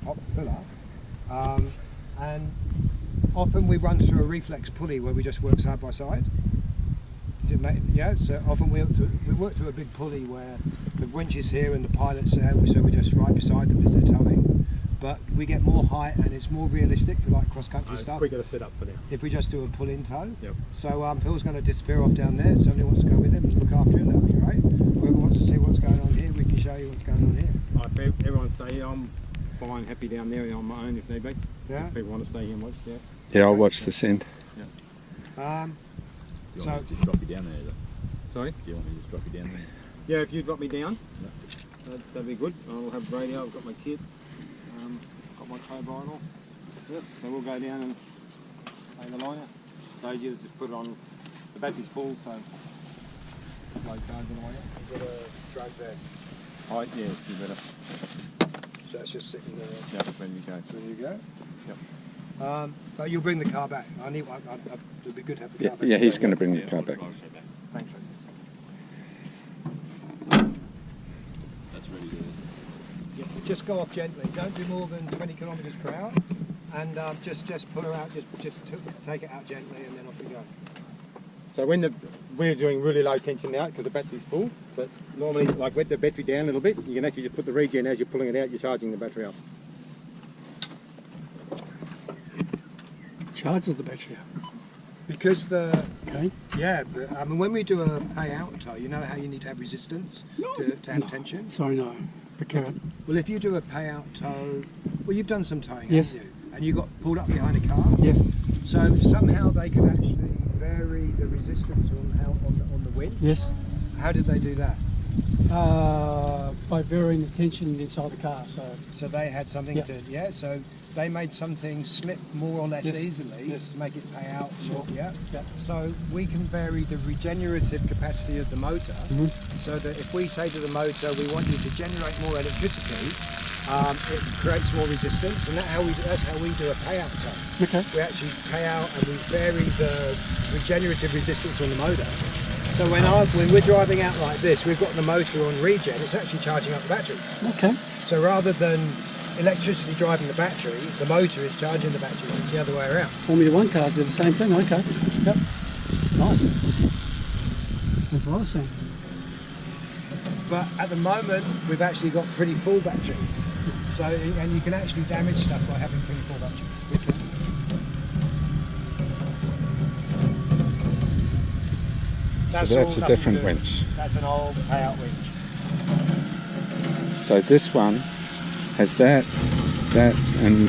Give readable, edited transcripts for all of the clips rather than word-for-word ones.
top pillar, and often we run through a reflex pulley where we just work side by side. Yeah, so often we work through a big pulley where the winch is here and the pilot's there, so we're just right beside them as they're towing. But we get more height and it's more realistic for like cross-country stuff. We've got to set up for now. If we just do a pull-in tow. Yep. So Phil's going to disappear off down there. Somebody wants to go with him and look after him, that'll be great. Whoever wants to see what's going on here, we can show you what's going on here. If everyone stay here, I'm fine, happy down there on my own if need be. Yeah. If people want to stay here and watch, yeah. Yeah, I'll watch this end. Yeah. Do you want me to just drop you down there? Sorry? Do you want me to just drop you down there? Yeah, if you drop me down, that'd be good. I'll have radio, I've got my kit, got my tow bar and all. Yep, so we'll go down and lay the liner. So you just put it on, the battery's full, so low charging away. You've got a drag there. Oh, yeah, you better. So that's just sitting there. Yeah, ready to go. There you go. Yep. But you'll bring the car back. It'd be good to have the car back. Yeah, he's going to bring the car back. Thanks. That's ready to... Yep. Just go off gently. Don't do more than 20 kilometres per hour, and just put her out. Just take it out gently, and then off we go. So when we're doing really low tension now because the battery's full, so it's normally like wet the battery down a little bit, you can actually just put the regen as you're pulling it out, you're charging the battery up. Charges the battery up. Because the... Okay. Yeah, but I mean, when we do a payout tow, you know how you need to have resistance to have tension? Sorry, no. But carry on. Well, if you do a payout tow, well, you've done some towing, Yes. haven't you? And you got pulled up behind a car? Yes. So somehow they could actually vary the resistance on the winch? Yes. How did they do that? By varying the tension inside the car. So they had something Yep. to, yeah, so they made something slip more or less Yes. easily Yes. to make it pay out, Sure. yeah? Yep. So we can vary the regenerative capacity of the motor, so that if we say to the motor, we want you to generate more electricity, it creates more resistance, and that's how we do a payout tow. Okay. We actually pay out and we vary the regenerative resistance on the motor. So when we're driving out like this, we've got the motor on regen, it's actually charging up the battery. Okay. So rather than electricity driving the battery, the motor is charging the battery. It's the other way around. Formula One cars do the same thing. Okay. Yep. Nice. That's what I was saying. But at the moment, we've actually got pretty full batteries. So, and you can actually damage stuff by having pretty full batteries. So that's a different winch. That's an old payout winch. So this one has that, and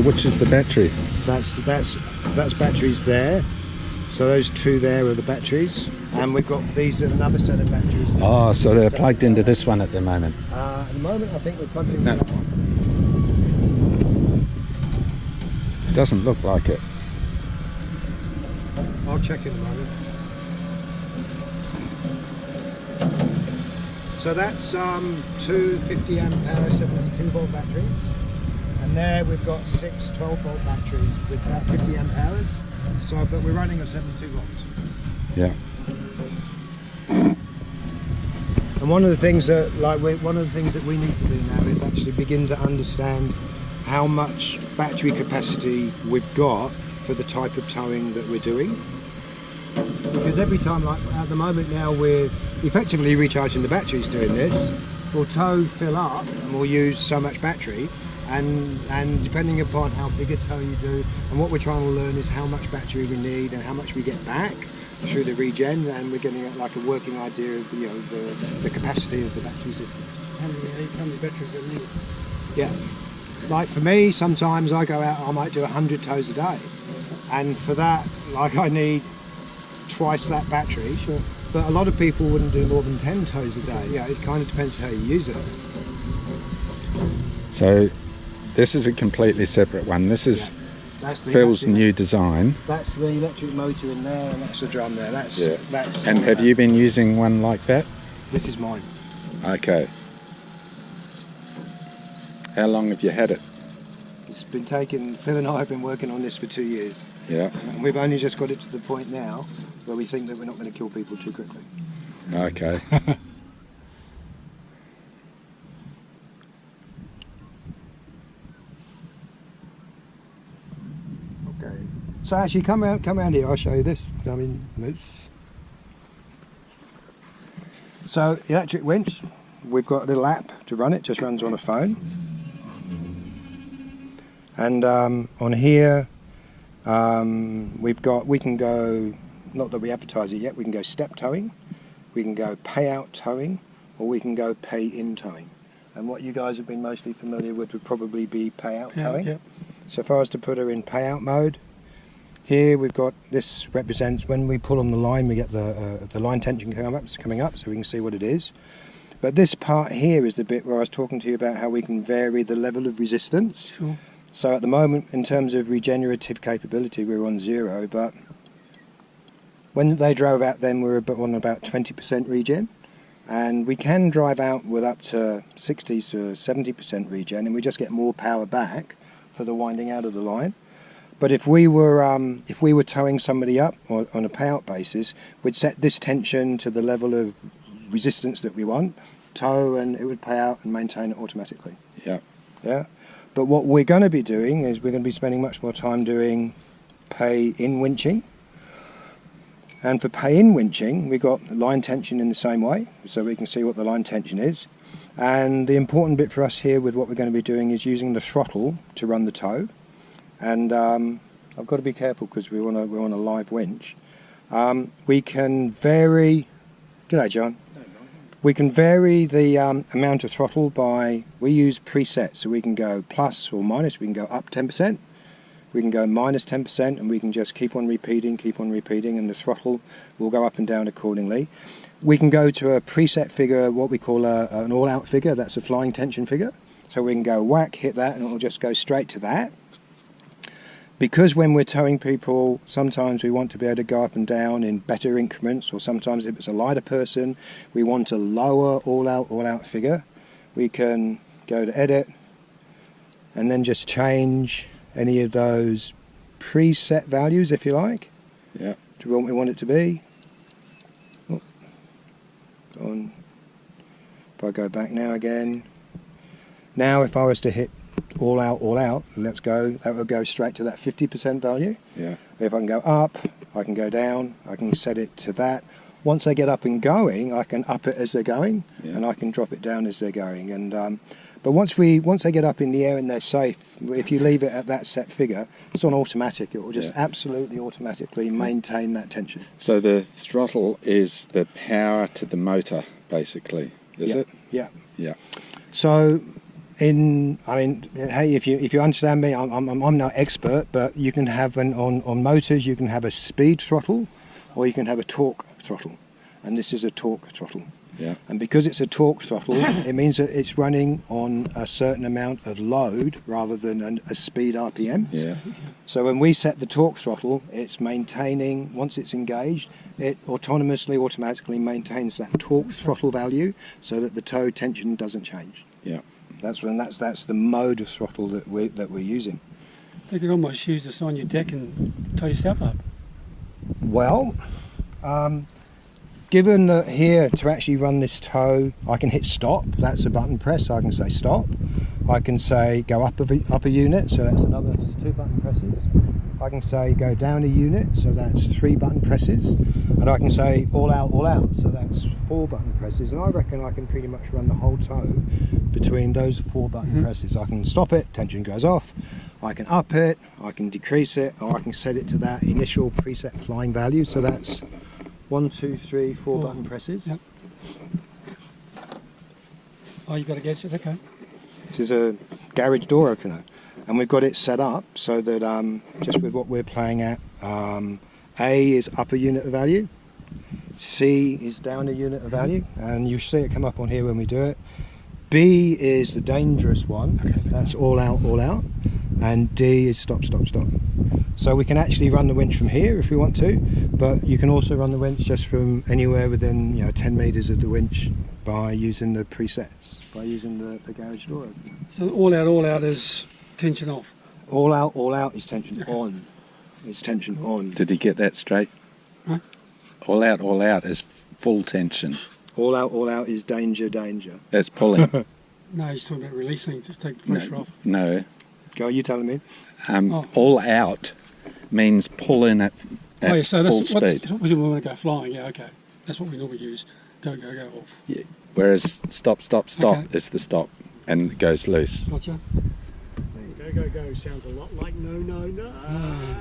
which is the battery? That's batteries there. So those two there are the batteries, and we've got these are another set of batteries. Oh, so they're plugged into this one at the moment. At the moment, I think we're plugged into No. that one. Doesn't look like it. I'll check in a moment. So that's two 50 amp hour 72 volt batteries, and there we've got six 12 volt batteries with about 50 amp hours. So, but we're running at 72 volts. Yeah. And one of the things that we need to do now is actually begin to understand how much battery capacity we've got for the type of towing that we're doing. Because every time, like at the moment now, we're effectively recharging the batteries doing this. We'll tow, fill up, and we'll use so much battery. And depending upon how big a tow you do, and what we're trying to learn is how much battery we need and how much we get back through the regen, and we're getting like a working idea of the capacity of the battery system. How many batteries are needed? Yeah. Like for me, sometimes I go out, I might do 100 tows a day, and for that, like I need twice that battery. Sure. But a lot of people wouldn't do more than 10 tows a day. Yeah, it kind of depends how you use it. So this is a completely separate one. This is Phil's new design. That's the electric motor in there, and that's the drum there. That's And have you been using one like that? This is mine. Okay. How long have you had it? It's been taken. Phil and I have been working on this for 2 years. Yeah. And we've only just got it to the point now where we think that we're not going to kill people too quickly. Okay. So actually come around here, I'll show you this. I mean, it's... So electric winch, we've got a little app to run it, just runs on a phone. And on here, we can go, not that we advertise it yet, we can go step towing, we can go payout towing, or we can go pay-in towing. And what you guys have been mostly familiar with would probably be payout towing. Yep. So if I was to put her in payout mode, here we've got, this represents when we pull on the line, we get the line tension coming up, so we can see what it is. But this part here is the bit where I was talking to you about how we can vary the level of resistance. Sure. So at the moment, in terms of regenerative capability, we're on 0, but when they drove out then, we were on about 20% regen. And we can drive out with up to 60 to 70% regen, and we just get more power back for the winding out of the line. But if we were towing somebody up on a payout basis, we'd set this tension to the level of resistance that we want, tow, and it would pay out and maintain it automatically. Yeah. Yeah. But what we're going to be doing is we're going to be spending much more time doing pay-in winching. And for pay-in winching, we've got line tension in the same way, so we can see what the line tension is. And the important bit for us here with what we're going to be doing is using the throttle to run the tow. And I've got to be careful because we're on a live winch. We can vary. G'day, John. We can vary the amount of throttle by. We use presets, so we can go plus or minus. We can go up 10%. We can go minus 10%, and we can just keep on repeating, and the throttle will go up and down accordingly. We can go to a preset figure, what we call an all-out figure. That's a flying tension figure. So we can go whack, hit that, and it will just go straight to that. Because when we're towing people, sometimes we want to be able to go up and down in better increments, or sometimes if it's a lighter person, we want a lower all-out figure. We can go to edit, and then just change any of those preset values, if you like, Yeah. to what we want it to be. Oh, go on. If I go back now again. Now if I was to hit all out, let's go, that will go straight to that 50% value. Yeah. If I can go up, I can go down, I can set it to that. Once they get up and going, I can up it as they're going, Yeah. and I can drop it down as they're going. And but once they get up in the air and they're safe, if you leave it at that set figure, it's on automatic. It will just absolutely automatically maintain that tension. So the throttle is the power to the motor, basically, is it? Yeah. Yeah. So, hey, if you understand me, I'm no expert, but you can have on motors, you can have a speed throttle, or you can have a torque throttle, and this is a torque throttle. Yeah. And because it's a torque throttle, it means that it's running on a certain amount of load rather than a speed RPM. Yeah. So when we set the torque throttle, it's maintaining, once it's engaged, it automatically maintains that torque throttle value so that the tow tension doesn't change. Yeah. That's the mode of throttle that we're using. So you could almost use this on your deck and tow yourself up. Well, given that here to actually run this tow, I can hit stop. That's a button press. So I can say stop. I can say go up a unit. So that's another 2 button presses. I can say go down a unit. So that's 3 button presses. And I can say all out. So that's 4 button presses. And I reckon I can pretty much run the whole tow between those 4 button presses. I can stop it. Tension goes off. I can up it. I can decrease it. Or I can set it to that initial preset flying value. So that's 1, 2, 3, 4 button presses. Yep. Oh, you got a gadget, okay. This is a garage door opener, and we've got it set up so that just with what we're playing at, A is up a unit of value, C is down a unit of value, and you see it come up on here when we do it. B is the dangerous one, that's all out, and D is stop. So we can actually run the winch from here if we want to, but you can also run the winch just from anywhere within 10 metres of the winch by using the presets, by using the garage door opener. So all out is tension off. All out is tension on. It's tension on. Did he get that straight? Huh? All out is full tension. All out is danger. That's pulling. No, he's talking about releasing to take the pressure off. No. Go, you telling me? All out means pull in at Oh yeah, so full that's speed. what we want to go flying. Yeah, okay. That's what we normally use. Go, go, go off. Yeah. Whereas stop, stop, stop Okay. is the stop, and it goes loose. Gotcha. Go, go, go sounds a lot like no, no, no.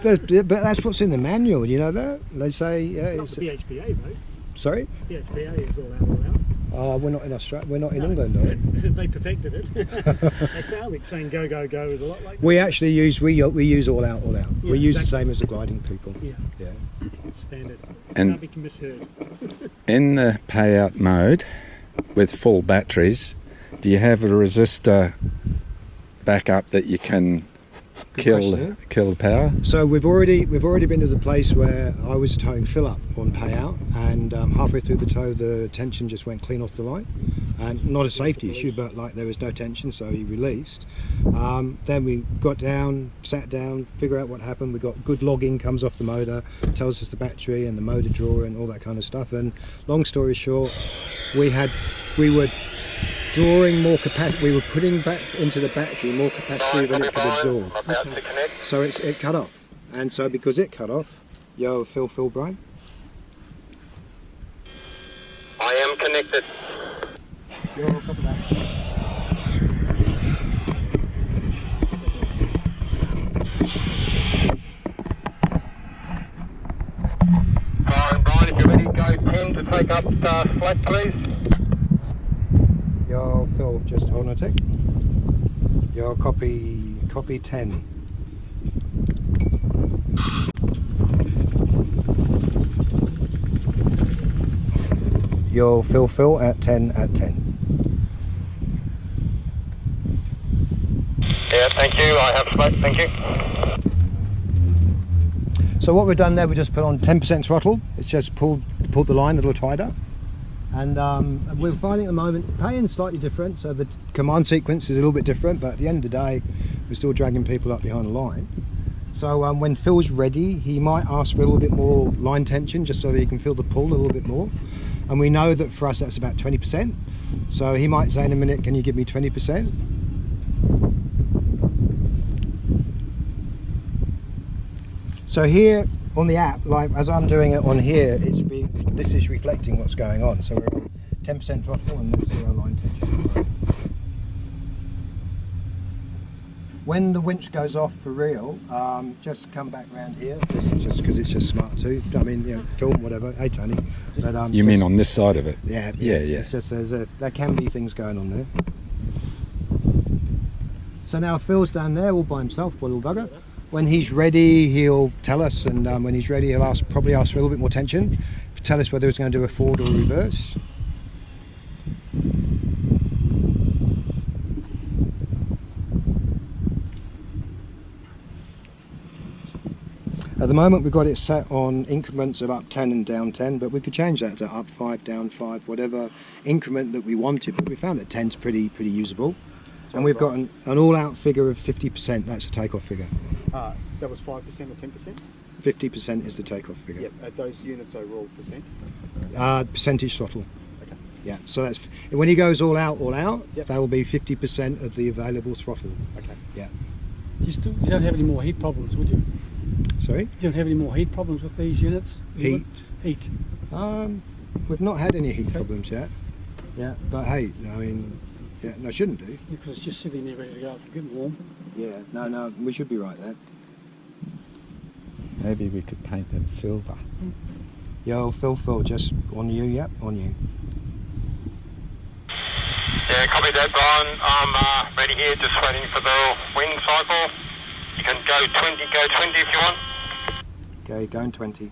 But that's what's in the manual, you know that? They say, Not the BHPA, though. sorry? BHPA is all out, all out. We're not in Australia, we're not in No. England, are we? They perfected it. They found it saying go, go, go is a lot like We actually use, we use all out, all out. Yeah, we use the exactly. same as the gliding people. Yeah, Yeah. standard. And- Can't be misheard. In the payout mode, with full batteries, do you have a resistor backup that you can kill the power? So we've already been to the place where I was towing Phillip on payout, and halfway through the tow the tension just went clean off the line, and not a safety issue, but like there was no tension, so he released. Then we got down, sat down, figure out what happened. We got good logging, comes off the motor, tells us the battery and the motor drawer and all that kind of stuff. And long story short, we were drawing more capacity, we were putting back into the battery more capacity than it could absorb. So it cut off. And so because it cut off, yo, Phil, Brian? I am connected. Yo, copy that. Brian, if you're ready, go 10 to take up flat, please. Yo, Phil, just hold on a tick. Yo, copy 10. Yo, Phil at 10 at 10. Yeah, thank you. I have smoke, thank you. So what we've done there, we just put on 10% throttle. It's just pulled the line a little tighter. And we're finding at the moment, paying's slightly different, so the command sequence is a little bit different, but at the end of the day, we're still dragging people up behind the line. So when Phil's ready, he might ask for a little bit more line tension, just so that he can feel the pull a little bit more. And we know that for us that's about 20%. So he might say in a minute, can you give me 20%? So here on the app, like as I'm doing it on here, this is reflecting what's going on. So we're on 10% throttle and there's 0 line tension. When the winch goes off for real, just come back round here, just because it's just smart too. I mean, you know, film, whatever. Hey Tony. But, You mean on this side of it? Yeah. Yeah. It's just there can be things going on there. So now Phil's down there all by himself, poor little bugger. When he's ready, he'll tell us, and when he's ready, he'll probably ask for a little bit more tension. Tell us whether he's going to do a forward or a reverse. At the moment we've got it set on increments of up 10 and down 10, but we could change that to up 5, down 5, whatever increment that we wanted, but we found that 10's pretty usable. And we've got an all-out figure of 50%, that's the takeoff figure. That was 5% or 10%? 50% is the takeoff figure. Yep, at those units overall percent. Percentage throttle. Okay. Yeah, so that's when he goes all out, Yep. that will be 50% of the available throttle. Okay. Yeah. You don't have any more heat problems, would you? Sorry? You don't have any more heat problems with these units? Heat? Heat. We've not had any heat problems yet. Yeah, but hey, I mean, yeah, no, shouldn't do. Because it's just sitting there ready to go, getting warm. Yeah, no, we should be right there. Maybe we could paint them silver. Yo, Phil, just on you, yep, on you. Yeah, copy that, Brian. I'm ready here, just waiting for the wind cycle. You can go 20 if you want. Okay, going 20.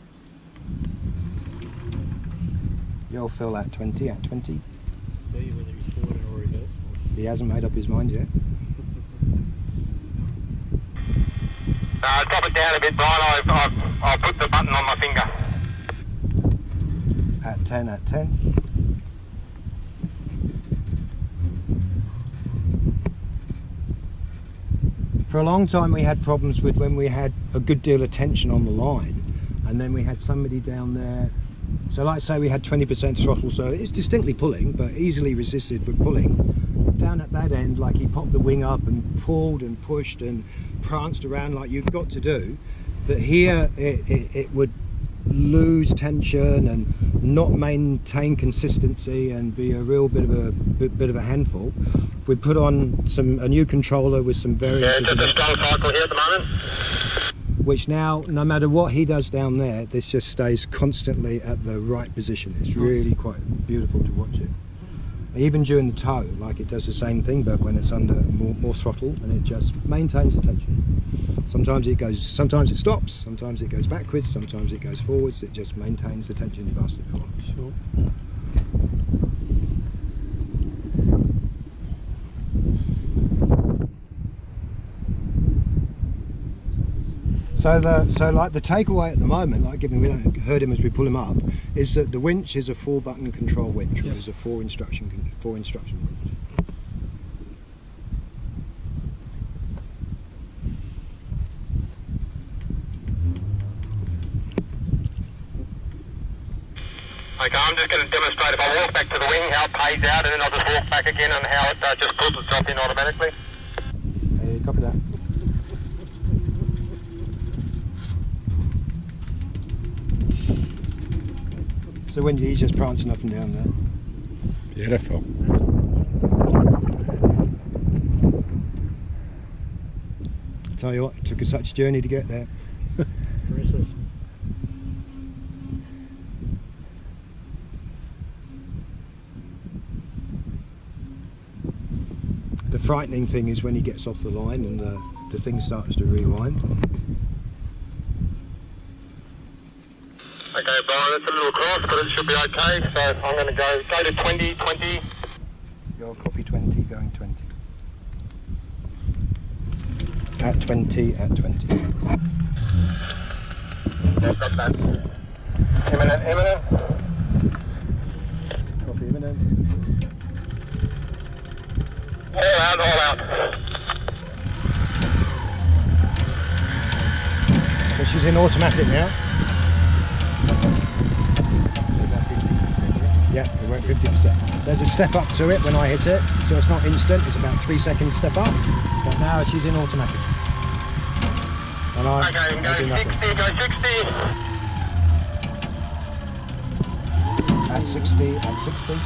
Yo, Phil at 20, at 20. Tell you whether he's forward or reverse. He hasn't made up his mind yet. Drop it down a bit, Brian. I'll put the button on my finger. At 10, at 10. For a long time we had problems with when we had a good deal of tension on the line, and then we had somebody down there. So like say we had 20% throttle, so it's distinctly pulling, but easily resisted with pulling. Down at that end, like he popped the wing up and pulled and pushed and pranced around like you've got to do. that here it would lose tension and not maintain consistency and be a real bit of a handful. We put on a new controller with some variances. Yeah, it's just a strong cycle here at the moment. Which now, no matter what he does down there, this just stays constantly at the right position. It's really quite beautiful to watch it. Even during the tow, like it does the same thing, but when it's under more throttle, and it just maintains the tension. Sometimes it stops, sometimes it goes backwards, sometimes it goes forwards. It just maintains the tension faster. Sure. So like the takeaway at the moment, like given we don't heard him as we pull him up, is that the winch is a 4-button control winch, Yes. whereas a 4 instruction winch. Okay, I'm just going to demonstrate if I walk back to the wing how it pays out, and then I'll just walk back again and how it just pulls itself in automatically. Hey, copy that. So when he's just prancing up and down there. Beautiful. I tell you what, it took us such a journey to get there. Impressive. The frightening thing is when he gets off the line and the thing starts to rewind. Okay, Brian, it's a little cross, but it should be okay. So I'm going to go to 20, 20. Your copy 20, going 20. At 20, at 20. Yeah, got that. Imminent. Copy imminent. All out. So she's in automatic now. Yeah, it went 50%. There's a step up to it when I hit it, so it's not instant, it's about 3 seconds step up, but now she's in automatic. And I Okay, do go nothing. 60, go 60. At 60, at 60.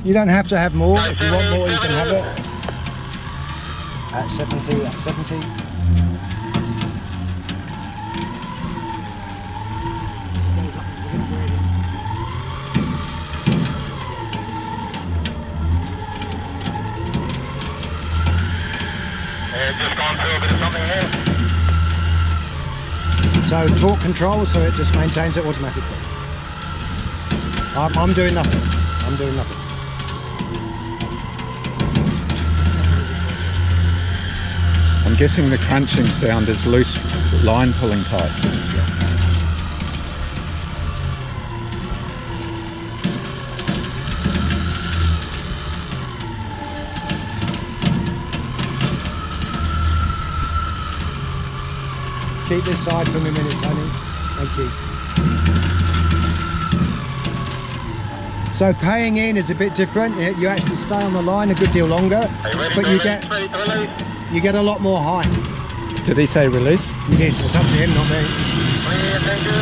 You don't have to have more. If you want more, you can have it. At 70, at 70. Just gone through a bit of something there. So torque control, so it just maintains it automatically. I'm doing nothing. I'm doing nothing. I'm guessing the crunching sound is loose line pulling type. Keep this side for me a minute, Tony. Thank you. So paying in is a bit different. You actually stay on the line a good deal longer, but Ready to release. you get a lot more height. Did he say release? It is. It's up to him, not me. Clear, thank you.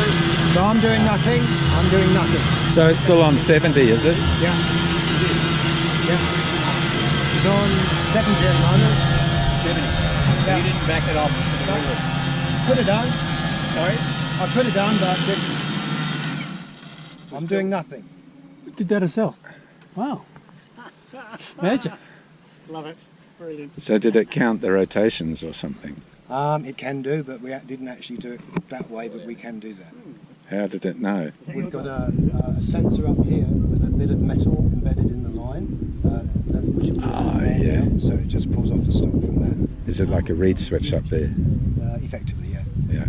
So I'm doing nothing. I'm doing nothing. So it's still on 70, is it? Yeah. Yeah. It's on 70 at the moment. 70. Yeah. You didn't back it off. Could have done. Sorry? I could have done, but I'm doing nothing. Did that herself. Wow. Magic. Love it. Brilliant. So did it count the rotations or something? It can do, but we didn't actually do it that way, but we can do that. How did it know? We've got a sensor up here with a bit of metal embedded in the line, which will yeah. out, so it just pulls off the stock from that. Is it like a reed switch up there? Effectively, yeah. Yeah.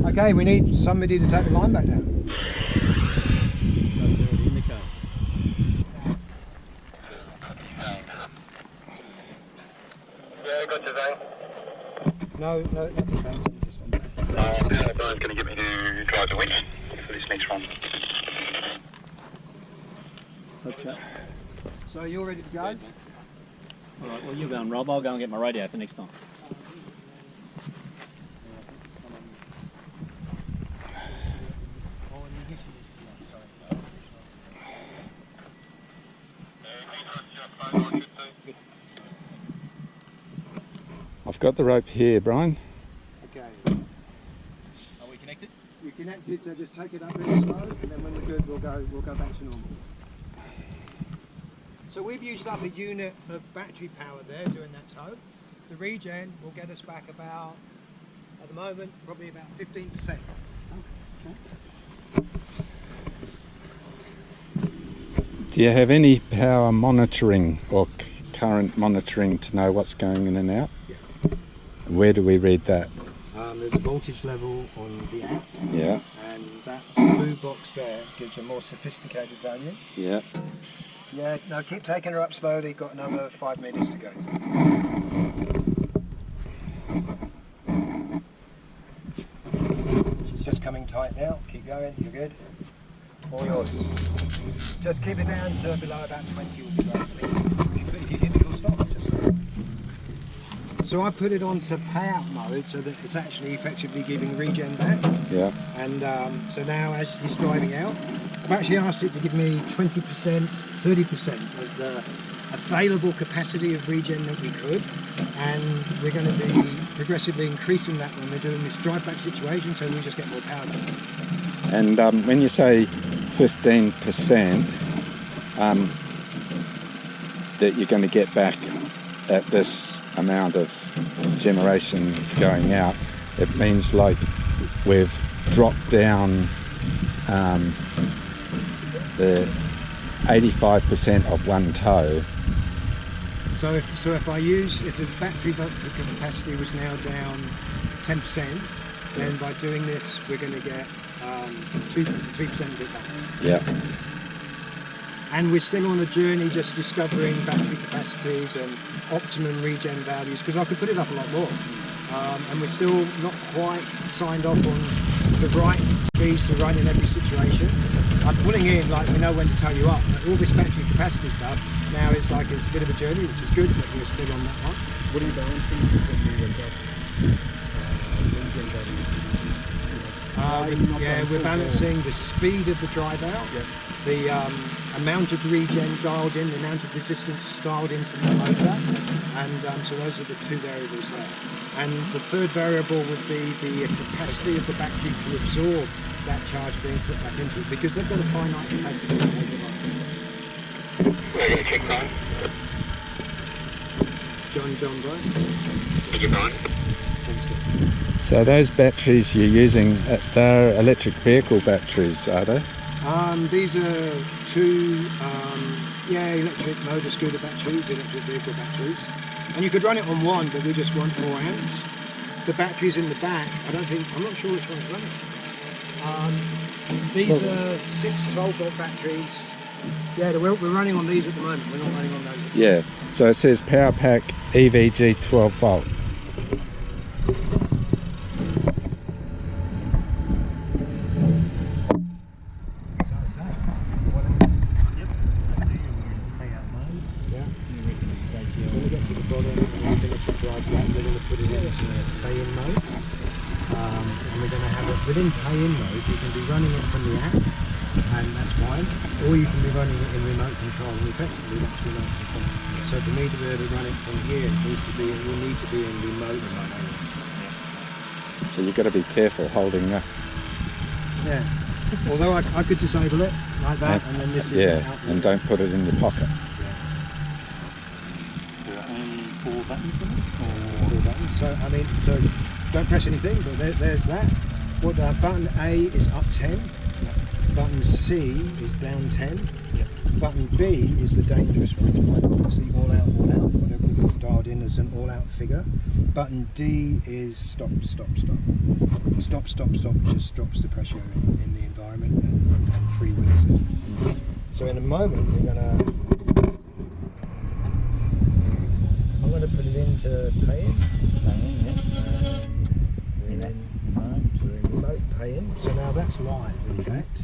Okay, we need somebody to take the line back down. Yeah, got you, Zane. No, nothing fancy. Just on Brian's going to get me to drive the winch for this next run. Okay. So you're ready to go? All right, well, you go and Rob. I'll go and get my radio for next time. I've got the rope here, Brian. Okay. Are we connected? You're connected, so just take it up really slow, and then when we're good, we'll go back to normal. So we've used up a unit of battery power there doing that tow. The regen will get us back about, at the moment, probably about 15%. Do you have any power monitoring or current monitoring to know what's going in and out? Yeah. Where do we read that? There's a voltage level on the app, Yeah, and that blue box there gives a more sophisticated value. yeah. Yeah, no, keep taking her up slowly, got another 5 meters to go. She's just coming tight now, keep going, you're good. All yours. Just keep it down to below about 20 will be great. If you hit it, you'll stop. So I put it onto payout mode so that it's actually effectively giving regen back. Yeah. And so now as he's driving out, I've actually asked it to give me 20%, 30% of the available capacity of regen that we could. And we're going to be progressively increasing that when we're doing this drive back situation, so we just get more power back. And when you say 15% that you're going to get back at this amount of generation going out, it means like we've dropped down the 85% of one tow. So if the battery capacity was now down 10%, then by doing this we're going to get 3% of it back. Yeah. And we're still on a journey just discovering battery capacities and optimum regen values, because I could put it up a lot more. And we're still not quite signed off on the right speeds to run in every situation. I'm pulling in, like, we know when to tow you up, but all this battery capacity stuff now is like it's a bit of a journey, which is good, but we're still on that one. What are you balancing between the Yeah, we're balancing the speed of the drive out, the amount of regen dialed in, the amount of resistance dialed in from the motor, and so those are the two variables there. And the third variable would be the capacity of the battery to absorb that charge being put back into it, because they've got a finite capacity to take it on. We're going to check time. John, bro. Take your time. So those batteries you're using, they're electric vehicle batteries, are they? These are two electric motor scooter batteries, electric vehicle batteries. And you could run it on one, but we just want 4 amps. The batteries in the back, I'm not sure which one's running. These are 6 12-volt batteries. Yeah, we're running on these at the moment. We're not running on those. Yeah. So it says Power Pack EVG 12 volt. Within pay-in mode, you can be running it from the app, and that's fine, or you can be running it in remote control, and effectively that's remote control. So for me to be able to run it from here, it will need to be in remote control. So you've got to be careful holding that. Yeah. Although I could disable it like that, and then this is out and don't put it in your pocket. There are only 4 buttons on it? Or 4 buttons. So I mean, so don't press anything, but there's that. What button A is up 10, button C is down 10, button B is the dangerous one, like obviously all out, whatever we've got dialed in as an all out figure. Button D is stop, just drops the pressure in the environment and freewheels it. So in a moment I'm going to put it into pay-in. We're in remote pay-in, so now that's live in fact.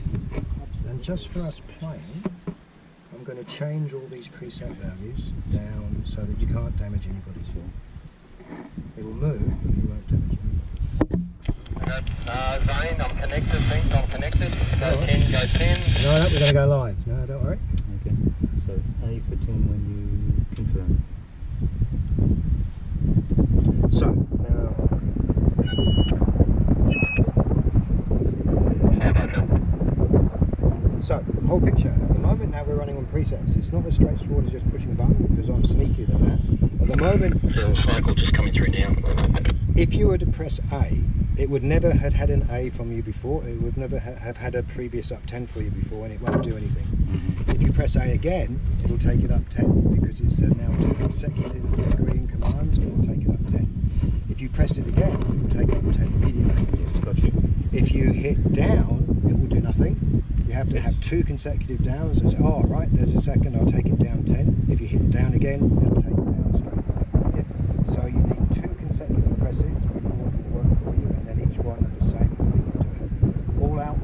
And just for us playing, I'm going to change all these preset values down so that you can't damage anybody's phone. It will move, but you won't damage anybody. Zane, I'm connected. Think I'm connected. Go Alright. 10, go 10. No, we're going to go live. No, don't worry. Okay. So A for 10 when you confirm. So, now, so the whole picture. At the moment now we're running on presets. It's not as straightforward as just pushing a button because I'm sneakier than that. At the moment, Cycle just coming through now. if you were to press A, it would never have had an A from you before. It would never have had a previous up 10 for you before, and it won't do anything. If you press A again, it'll take it up 10 because it's now 2 consecutive agreeing commands, and it'll take it up 10. If you pressed it again, it will take up 10 immediately. Yes, got you. If you hit down, it will do nothing. You have to have 2 consecutive downs and say, oh, right, there's a second, I'll take it down 10. If you hit down again, it'll take it down straight away. Yes. So you need 2 consecutive presses before it will work for you, and then each one of the same will make it do it. All out,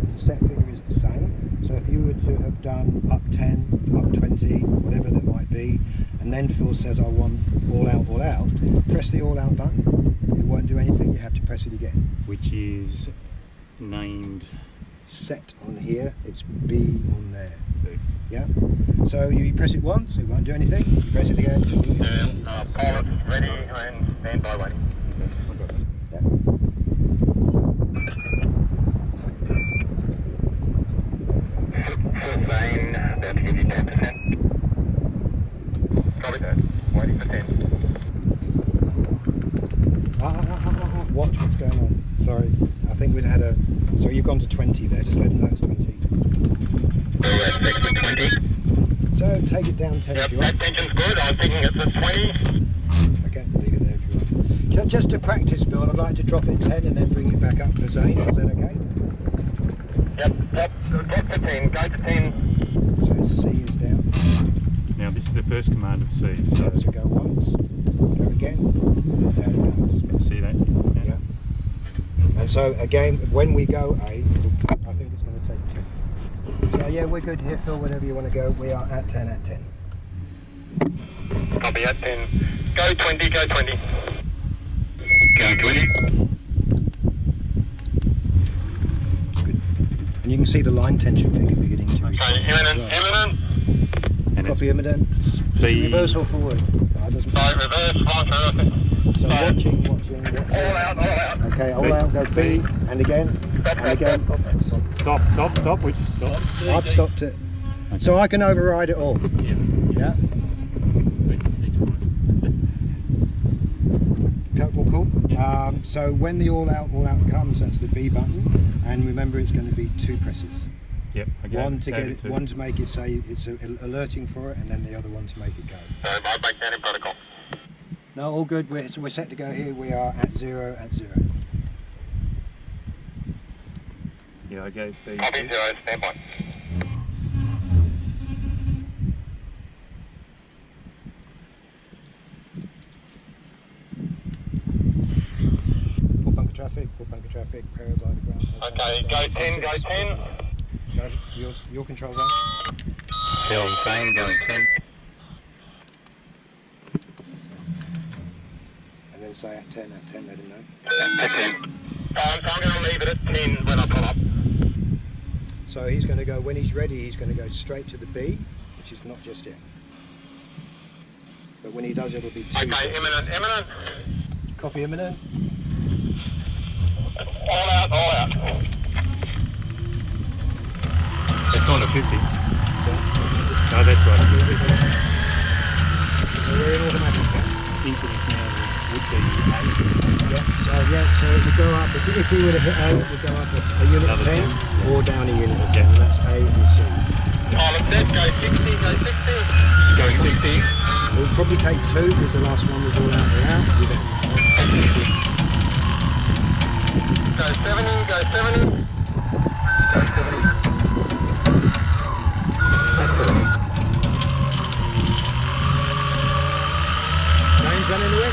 the set figure is the same. So if you were to have done up 10, up 20, whatever that might be, and then Phil says I want all out, press the all out button. It won't do anything, you have to press it again. Which is named Set on here, it's B on there. B. Yeah. So you press it once, it won't do anything. You press it again. It'll do it. Pilot ready and stand by waiting. Okay, I got it. Yeah. Zane, about to give you 10%. Copy that. Waiting for 10. Watch what's going on. Sorry, I think we'd had a. So you've gone to 20 there. Just let them know it's 20. So that's 6 to 20. So take it down 10 Yep, if you that want. tension's good. I'm thinking it's at 20. Okay, leave it there if you want. Just to practice, Phil, I'd like to drop it 10 and then bring it back up for Zane. Is that okay? Yep, drop to 10. Go to 10. So C is down. Now this is the first command of C. So So go once, go again, down it comes. see that? Yeah. And so again, when we go A, I think it's going to take 10. So yeah, we're good here, Phil. Whenever you want to go, we are at 10 at 10. Copy at 10. Go 20, go 20. Go 20. Good. And you can see the line tension figure beginning to Okay, respond as imminent, well. imminent. And it's Copy imminent. B. Reverse or forward? Doesn't So reverse, right, So So- watching. all out, all out. Okay, all out, go B, and again, and again. Stop, which stop. I've stopped it. So I can override it all. Yeah. Yeah? Cool. So when the all out comes, that's the B button, and remember it's going to be 2 presses. Yep. Okay. One to get Over it, to- one to make it say it's alerting for it, and then the other one to make it go. So by backdating protocol. No, all good. We're set to go here. We are at 0 at 0. Yeah, I gave B. Copy 0, stand by. Full bunker traffic, paraglider ground. Okay, go 10, go 10. Go, your control zone. Phil, same, going 10. And then say at 10, let him know. At 10. So I'm going to leave it at 10 when I pull up. So he's going to go, when he's ready, he's going to go straight to the B, which is not just yet. But when he does, it'll be 2. Okay, presses. imminent. Copy imminent. All out, all out. It's gone to 50. No, that's right. So we're in automatic now. Incidence now would be So it would go up, if we were to hit A, it would go up a unit of Another 10 10, or down a unit of 10, and that's A and C. Pilot set, go 60, go 60. Going 60. It will probably take 2 because the last one was all out and out. You don't. Go 70, go 70. Go 70. James done anyway?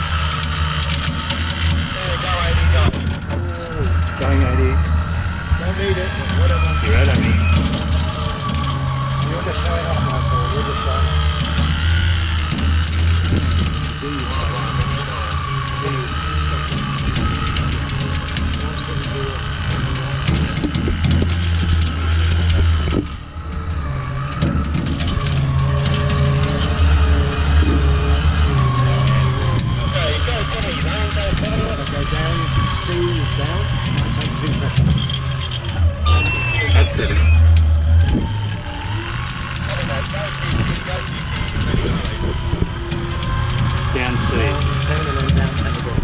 Yeah, go 80, go. going 80. Don't need it, whatever. You're at 80. You're just showing off, my friend. You're just showing off. Down C. Down 10 and then down 10 again.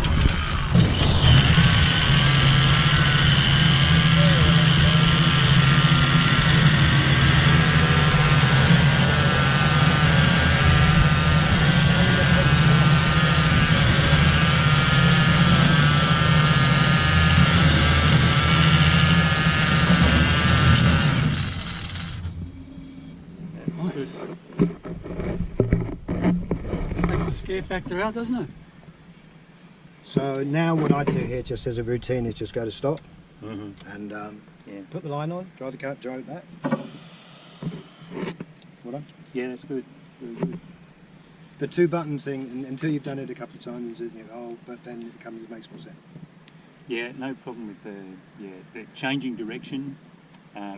Takes the scare factor out, doesn't it? So now what I do here, just as a routine, is just go to stop and put the line on, drive the car, drive it back. Well done. Yeah, that's good. Very good. The 2-button thing, until you've done it a couple of times, you think, oh, but then it makes more sense. Yeah, no problem with the changing direction,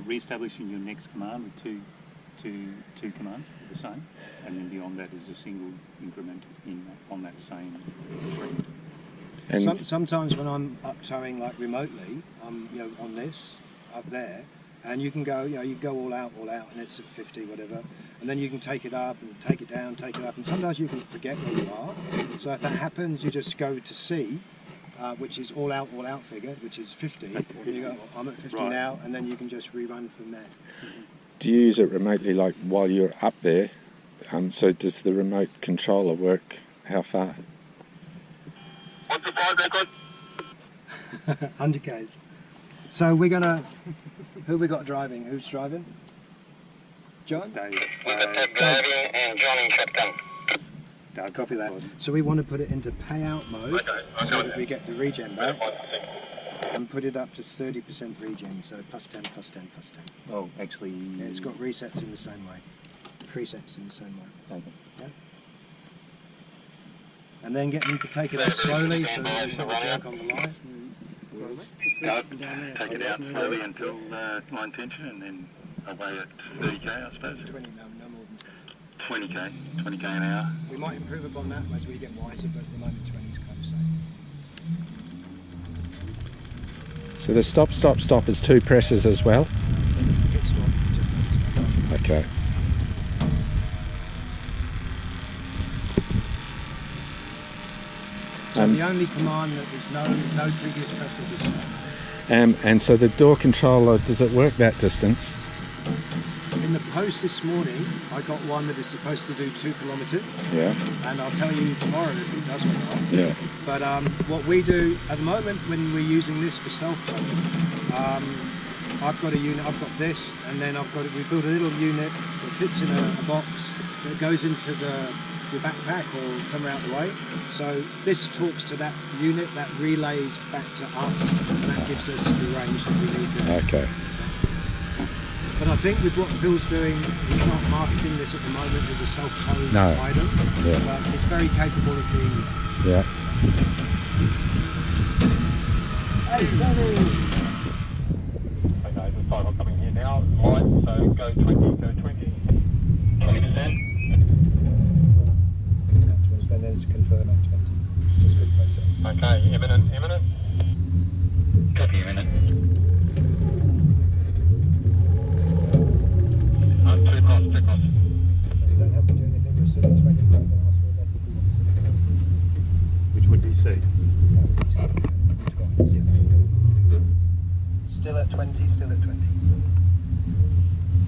re-establishing your next command with two commands are the same, and then beyond that is a single increment on that same string. And Sometimes when I'm up towing like remotely, I'm on this up there, and you can go, you go all out, and it's at 50, whatever, and then you can take it up and take it down, take it up, and sometimes you can forget where you are. So if that happens, you just go to C, which is all out figure, which is 50. You go, I'm at 50 now, and then you can just rerun from there. do you use it remotely, like while you're up there? So does the remote controller work? How far? What's the fire record? 100 k's. So we're gonna. Who we got driving? Who's driving? John. Dave. Driving and Johnny shotgun. Copy that. So we want to put it into payout mode so that we get the regen back, and put it up to 30% regen. So plus 10, plus 10, plus 10. Oh, actually. Yeah, it's got resets in the same way, presets in the same way. Okay. Yeah. And then get them to take it out slowly so that there's not a jerk on the line. Take it out slowly until line tension and then away at 30k, I suppose. 20, no more than 20k an hour. We might improve upon that as we get wiser, but at the moment 20 is kind of safe. So the stop, stop, stop is 2 presses as well? Hit stop, just Okay. so the only command that is no previous presses is stop. And so the door controller, does it work that distance? In the post this morning, I got one that is supposed to do 2 kilometres, Yeah. and I'll tell you tomorrow if it does or not. Yeah. But what we do at the moment when we're using this for self-towing, I've got a unit, I've got this, and then we built a little unit that fits in a box that goes into your backpack or somewhere out the way. So this talks to that unit, that relays back to us, and that gives us the range that we need. Okay. But I think with what Phil's doing, he's not marketing this at the moment as a self-towing No. item, Yeah. but it's very capable of being used. Yeah. Okay, the cycle coming here now. Light, so go 20, go 20. 20%. And then it's confirm at 20. Just good process. Okay, imminent. Copy imminent. 2 cross. You don't have to do anything, we're still at 20, but then ask for a message if you want to. Which would be C. Still at 20, still at 20.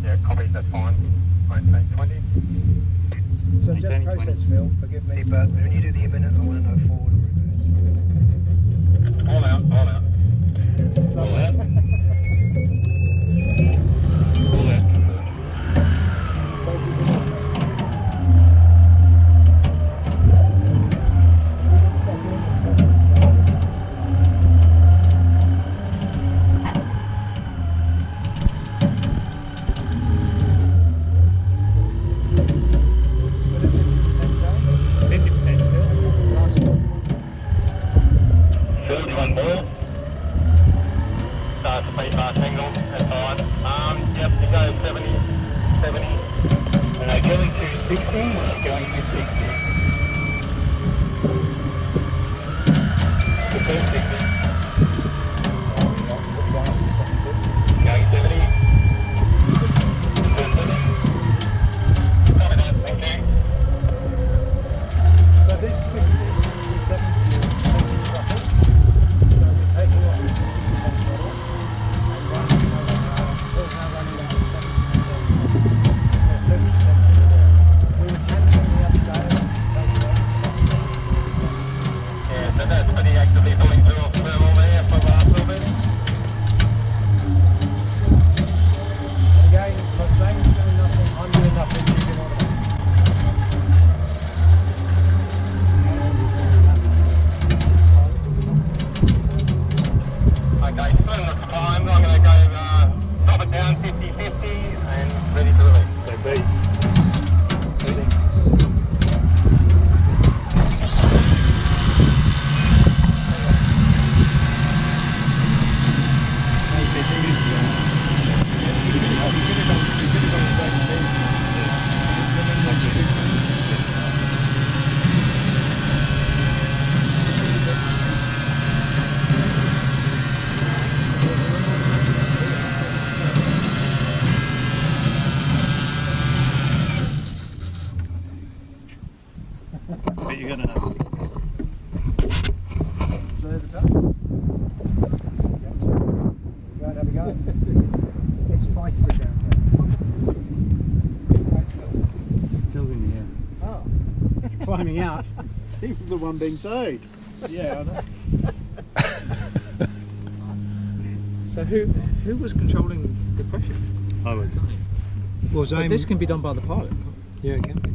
Yeah, copy, that's fine. Maintain 20. So just Maintaining process, Phil, forgive me, but when you do the imminent, I want to know forward or reverse. All out. All out. All out. Still at 50% down? 50% still. Last one. Third one more. Speed fast angle, that's fine. Yep, you go 70. Going to 60, going to 60. Confirm 60. Going 70. climbing out. He was the one being towed. Yeah, I know. So who was controlling the pressure? I was. Well, But Zane, this can be done by the pilot. can't yeah, it can be.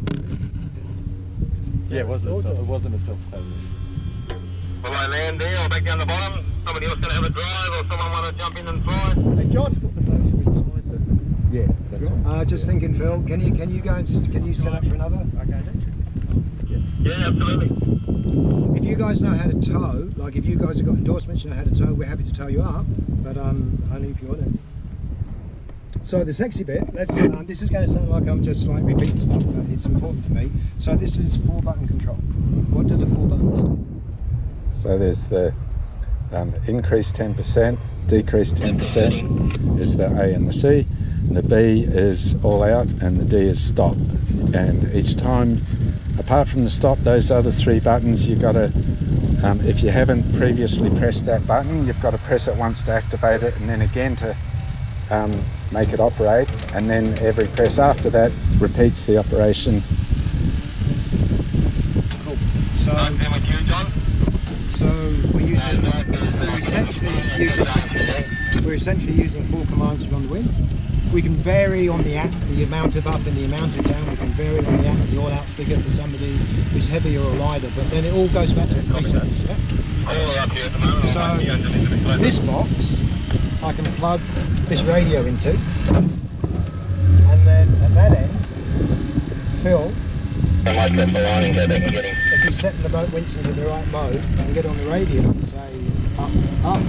Yeah, it wasn't a self-pay. Will I land there or back down the bottom? Somebody else going to have a drive or someone want to jump in and fly? Hey, John's got the motor inside the... Yeah, that's right. Just thinking, Phil, can you go and can you set up for another? Yeah, absolutely. If you guys know how to tow, like if you guys have got endorsements, you know how to tow, we're happy to tow you up, but only if you want it. So the sexy bit, let's, this is going to sound like I'm just like repeating stuff, but it's important for me. So this is 4-button control. What do the 4 buttons do? So there's the increase 10%, decrease 10% is the A and the C, and the B is all out, and the D is stop. And each time, apart from the stop, those other 3 buttons, you've got to, if you haven't previously pressed that button, you've got to press it once to activate it, and then again to make it operate, and then every press after that repeats the operation. Cool. So we're essentially using 4 commands from the wind. We can vary on the amount of up and the amount of down. We can vary on the all-out figure for somebody who's heavier or lighter, but then it all goes back to the presets. Yeah? So this box I can plug this radio into, and then at that end, Phil, if you set the boat winch into the right mode and get on the radio and say up,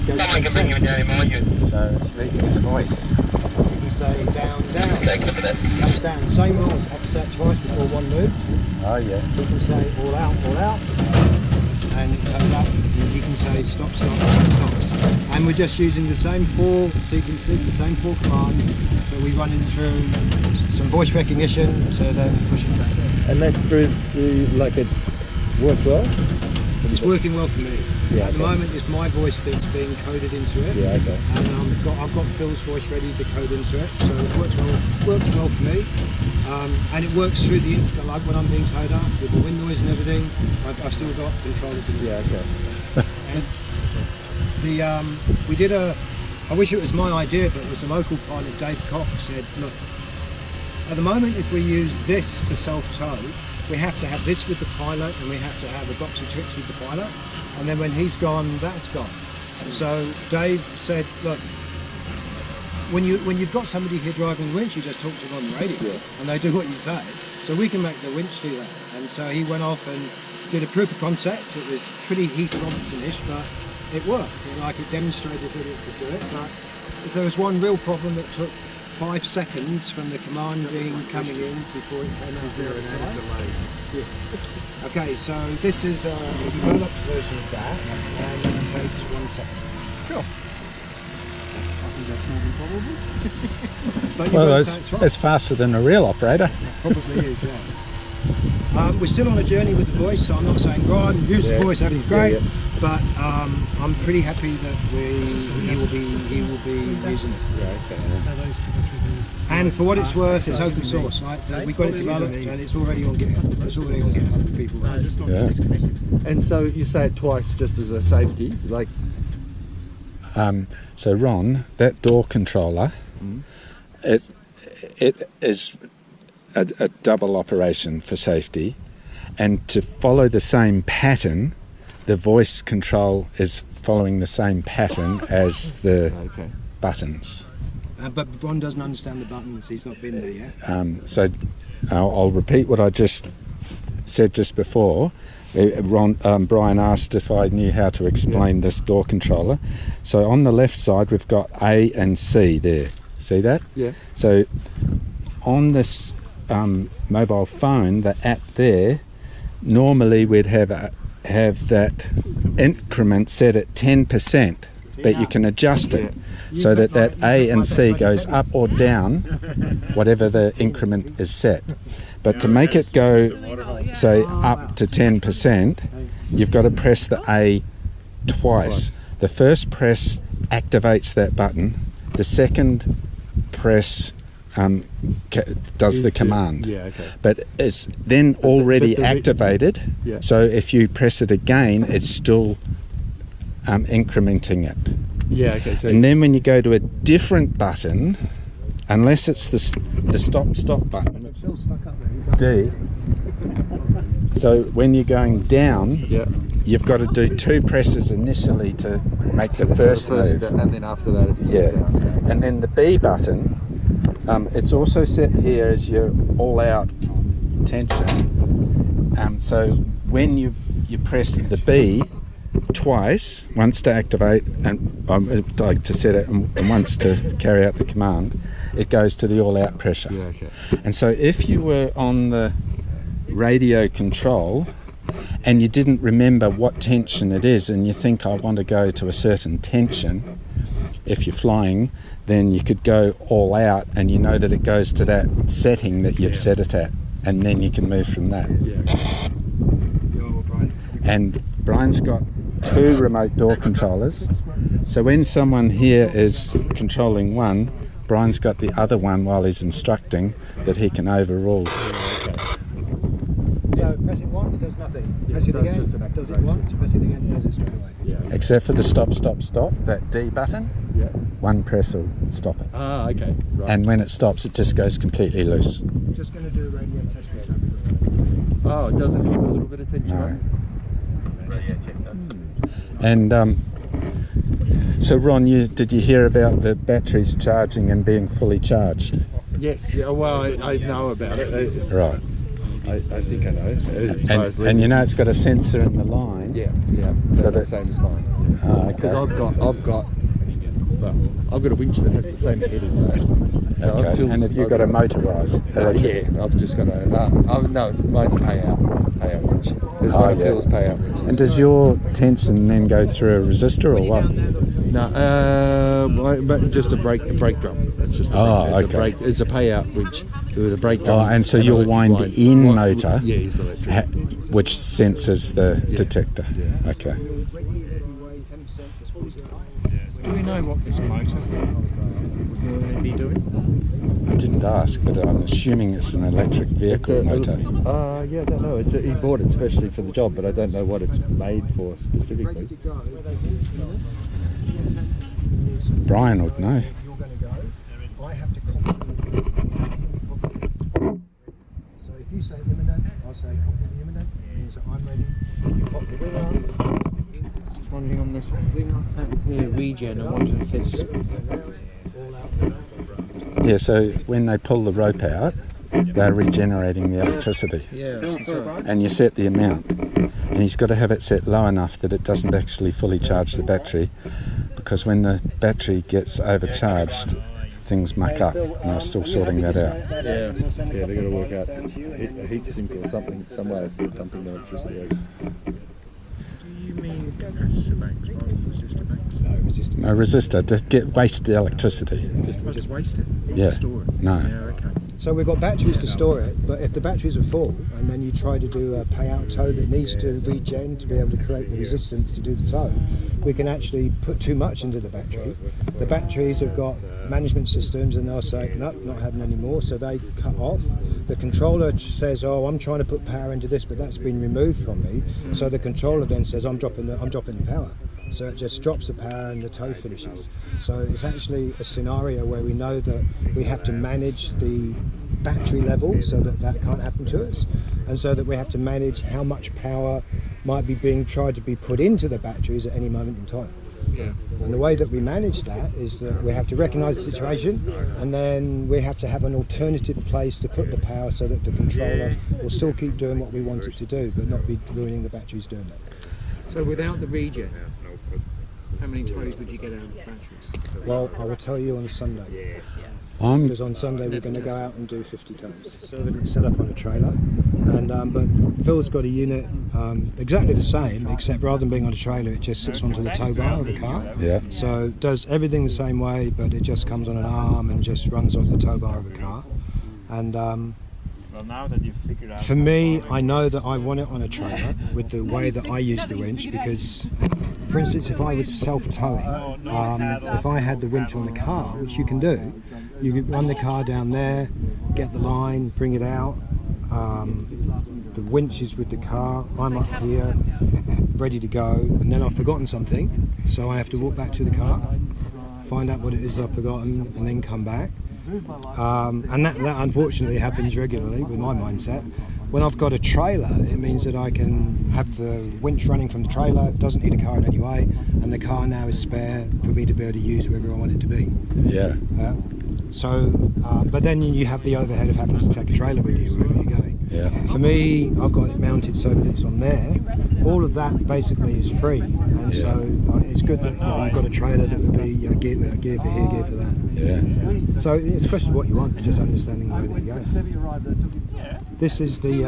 Someone can bring you down in mind you. So speaking his voice. you can say down, comes down. Same rules, have to set it twice before one moves. Oh yeah. You can say all out, and it goes up. And you can say stop, stop, stop. And we're just using the same 4 sequences, the same 4 commands that we run in through some voice recognition to then push it back. And that proved like it's worked well? It's working well for me. Yeah, At the okay. moment, it's my voice that's being coded into it. Yeah, okay. And I've got Phil's voice ready to code into it, so it works well for me. And it works through the intercom, like when I'm being towed up with the wind noise and everything. I've still got control of it. Yeah, okay. And we did I wish it was my idea, but it was the local pilot, Dave Cox, said, look, at the moment, if we use this to self-tow, we have to have this with the pilot, and we have to have a box of tricks with the pilot, and then when he's gone, that's gone. So Dave said, look, when you've got somebody here driving the winch, you just talk to them on the radio, and they do what you say. So we can make the winch do that. And so he went off and did a proof of concept. It was pretty Heath Robinson-ish, but it worked. Like it demonstrated that it could do it. But if there was one real problem, it took 5 seconds from the command being coming in before it came out the other side. Yeah. Okay, so this is a developed version of that, and it takes 1 second. Sure. That's more than probable. But you've got to say it's right. It's faster than a real operator. Probably is, yeah. We're still on a journey with the voice, so I'm not saying go on, use the voice, everything's great. But I'm pretty happy that he will be using it. Yeah, okay. And for what it's worth, it's open source, right? We got it developed and it's already on GitHub. It's already on GitHub for people. Yeah. And so you say it twice just as a safety, like... So Ron, that door controller, it is a double operation for safety, and to follow the same pattern, the voice control is following the same pattern as the buttons. But Ron doesn't understand the buttons, he's not been there yet. So I'll repeat what I just said just before. Brian asked if I knew how to explain this door controller. So on the left side we've got A and C there. See that? Yeah. So on this mobile phone, the app there, normally we'd have that increment set at 10%, but you can adjust it so that A and C goes up or down, whatever the increment is set. But to make it go, say, up to 10%, you've got to press the A twice. The first press activates that button. The second press does the command. Yeah, okay. But it's then already activated, Yeah. so if you press it again, it's still incrementing it. Yeah, okay. So And then when you go to a different button, unless it's the stop button, It's still stuck up there. D. So when you're going down, yeah, you've got to do 2 presses initially to make the first move. and then after that, it's just Yeah. down. And then the B button, it's also set here as your all-out tension. So when you press the B twice, once to activate and like to set it, and once to carry out the command, it goes to the all-out pressure. Yeah, okay. And so if you were on the radio control and you didn't remember what tension it is, and you think, I want to go to a certain tension, if you're flying, then you could go all out, and you know that it goes to that setting that you've set it at, and then you can move from that. Yeah. And Brian's got 2 remote door controllers, so when someone here is controlling one, Brian's got the other one while he's instructing that he can overrule. So press it once, does nothing. Press it so it's again, just an does it activation. once. Press it again, does it straight away. Yeah. Except for the stop, that D button, Yeah. one press will stop it. Ah, okay. Right. And when it stops, it just goes completely loose. I'm just going to do a radio test for Oh, it doesn't keep a little bit of tension No. on? And so Ron, did you hear about the batteries charging and being fully charged? Yes. Yeah. Well, I know about it. Right. I think I know. As far as And you know it's got a sensor in the line. Yeah. Yeah. That's So the that- same as mine. Because Okay. I've got a winch that has the same head as that. So Okay. I've filled- And have you got a motorised? yeah, I've just got a. No, mine's a payout winch. There's one yeah. Phil's payout winch. And does your tension then go through a resistor or what? No, but just a brake drum. It's just okay. It's a payout winch with a brake drum. And so an your electric wind-in wind. motor, Yeah, it's electric. which senses the detector. Yeah. Okay. Do we know what this motor would normally be doing? I didn't ask, but I'm assuming it's an electric vehicle motor. Yeah, I don't know. He bought it specially for the job, but I don't know what it's made for specifically. Brian would know. You're going to go. I have to copy. So if you say imminent, I'll say copy the imminent. It means that I'm ready. You pop the wing on. Wondering on this Wing up. regen, I wonder if it's All out to that. Yeah, so when they pull the rope out, they're regenerating the electricity. yeah. And you set the amount. And he's got to have it set low enough that it doesn't actually fully charge the battery, because when the battery gets overcharged, things muck up, and they're still sorting that out. Yeah, they've got to work out a heat sink or something, some way of dumping the electricity out. Do you mean capacitor banks rather than resistor banks? No, resistor. No resistor, to waste the electricity. Just waste it? Yeah. Store it? No. Yeah, okay. So we've got batteries to store it, but if the batteries are full and then you try to do a payout tow that needs to regen to be able to create the resistance to do the tow, we can actually put too much into the battery. The batteries have got management systems and they'll say, nope, not having any more, so they cut off. The controller says, oh, I'm trying to put power into this, but that's been removed from me. So the controller then says, I'm dropping the power. So it just drops the power and the tow finishes. So it's actually a scenario where we know that we have to manage the battery level so that that can't happen to us, and so that we have to manage how much power might be being tried to be put into the batteries at any moment in time. Yeah. And the way that we manage that is that we have to recognise the situation, and then we have to have an alternative place to put the power so that the controller will still keep doing what we want it to do, but not be ruining the batteries doing that. So without the regen, how many tows would you get out of the batteries? Well, I will tell you on Sunday, I'm because on Sunday we're going to go out and do 50 tons. So it's set up on a trailer, and but Phil's got a unit exactly the same, except rather than being on a trailer, it just sits onto the tow bar of the car. yeah. So it does everything the same way, but it just comes on an arm and just runs off the tow bar of the car. And Well, now that you've figured out. for me, I know that I want it on a trailer with the way that I use the winch, because, for instance, if I was self-towing, if I had the winch on the car, which you can do, you can run the car down there, get the line, bring it out. The winch is with the car. I'm up here, ready to go, and then I've forgotten something, so I have to walk back to the car, find out what it is I've forgotten, and then come back. And that unfortunately happens regularly with my mindset. When I've got a trailer, it means that I can have the winch running from the trailer. It doesn't need a car in any way, and the car now is spare for me to be able to use wherever I want it to be. Yeah. But then you have the overhead of having to take a trailer with you wherever you're going. Yeah. For me, I've got it mounted so that it's on there. All of that basically is free, and so it's good that you've got a trailer that would be gear for here, gear for that. Yeah. So it's a question of what you want, just understanding the way that you go. This is the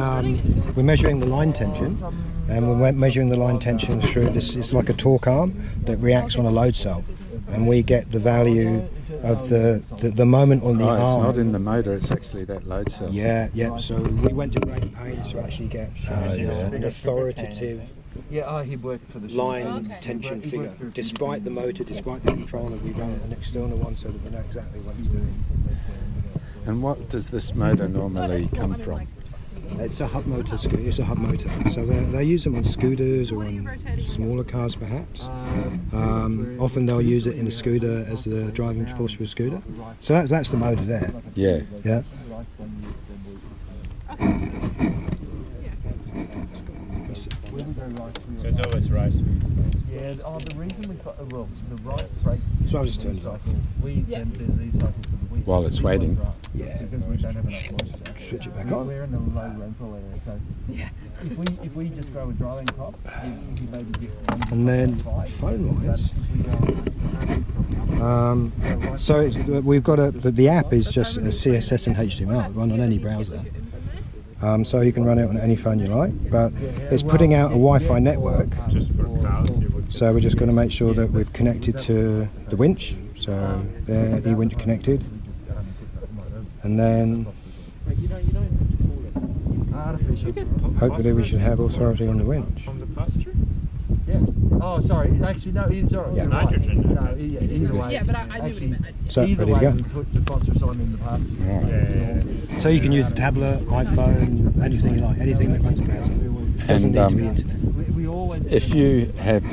we're measuring the line tension, and we're measuring the line tension through this. It's like a torque arm that reacts on a load cell, and we get the value of the moment on the arm. It's not in the motor, it's actually that load cell. Yeah. So we went to great pains to actually get an authoritative he worked for the line tension figure. Despite the motor, despite the controller, we run an external one so that we know exactly what it's doing. And what does this motor normally come from? It's a hub motor. It's a hub motor. So they use them on scooters or on smaller cars, perhaps. Often they'll use it in a scooter as the driving force for a scooter. So that's the motor there. Yeah. Yeah. So it's always right. Yeah, the reason we've got, the right rates... So I'll just turn it off. We send the Z-cycle for the week. While it's waiting. Yeah. Because we don't have enough moisture. Switch it back on. We're in a low rainfall area, so if we just grow a drying crop, you maybe get... And then phone-wise... so we've got the app is just a CSS and HTML, run on any browser. So you can run it on any phone you like, but it's putting out a Wi-Fi network. So we're just going to make sure that we've connected to the winch. So there, e-winch connected, and then hopefully we should have authority on the winch. Yeah. Oh, sorry. Actually, no. It's all right. Yeah. Nitrogen. No, either way. Yeah, but I knew what you meant. So either ready way, to we put the phosphorus on in the pasture. So you can use a tablet, iPhone, anything you like, anything that runs a browser. Doesn't need to be internet. If you have,